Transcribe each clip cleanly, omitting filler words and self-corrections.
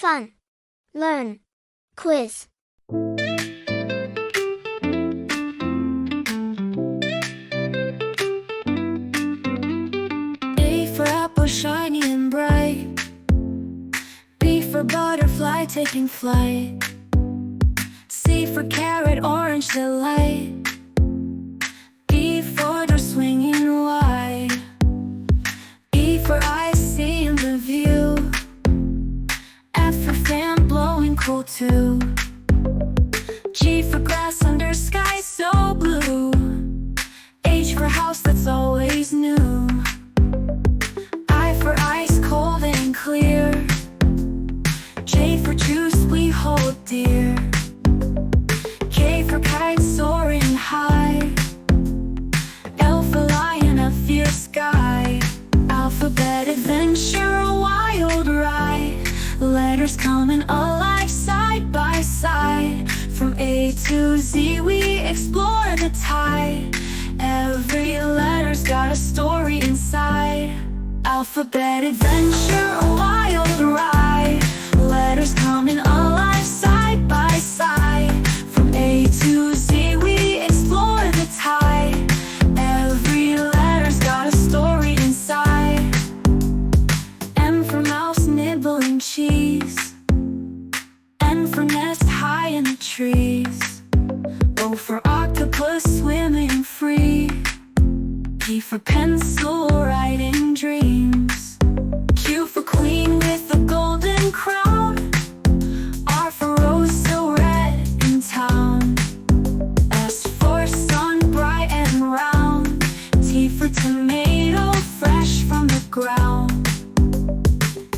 Fun. Learn. Quiz. A for apple, shiny and bright. B for butterfly, taking flight. C for carrot, orange delight. D for door, swinging wide. E for eye, seeing the view. F for fan, blowing cool too. G for grass under sky so blue. H for house that's always new. I for ice, cold and clear. J for juice we hold dear. K for kite, soaring high. L for lion, a fierce guy. Alphabet adventure, a wild ride. Letters coming alive side by side. From A to Z we explore the tide. Every letter's got a story inside. Alphabet adventure, a wild ride. Letters coming alive side by side. From A to Z we explore the tide. Every letter's got a story inside. M for mouse, nibbling cheese. N for nest, high in the trees. O for octopus, swimming free. P for pencil, writing dreams. Q for queen with a golden crown. R for rose, so red in town. S for sun, bright and round. T for tomato, fresh from the ground.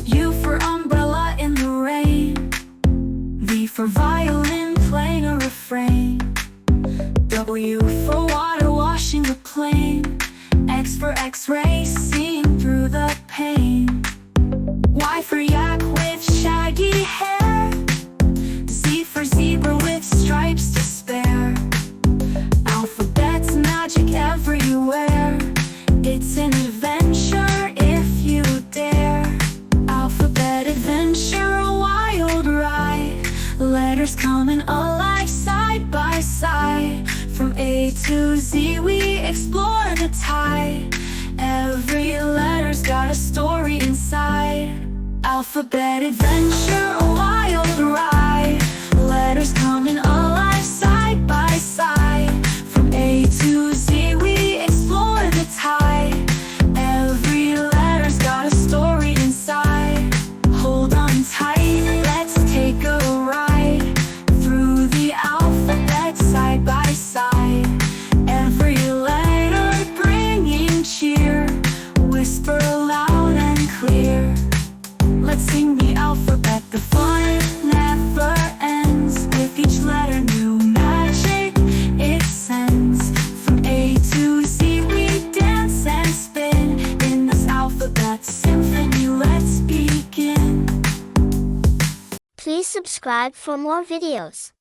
U for umbrella in the rain. V for violin, playing a refrain. W for water, washing the plane. X for x-ray, seeing through the pain. Y for yak with shaggy hair. Z for zebra with stripes to spare. Alphabet's magic everywhere. It's an adventure if you dare. Alphabet adventure, a wild ride. Letters coming alive side by side. From A to Z we explore the tide. Every letter's got a story inside. Alphabet adventure, a wild ride. Letters coming alive side by side. From A to Z we explore the tide. Every letter's got a story inside. Hold on tight, let's take a ride through the alphabet side by side. Every letter bringing cheer. Whisper loud and clear. Let's sing the alphabet, the fun never ends. With each letter new magic it sends. From A to Z we dance and spin. In this alphabet symphony, let's begin. Please subscribe for more videos.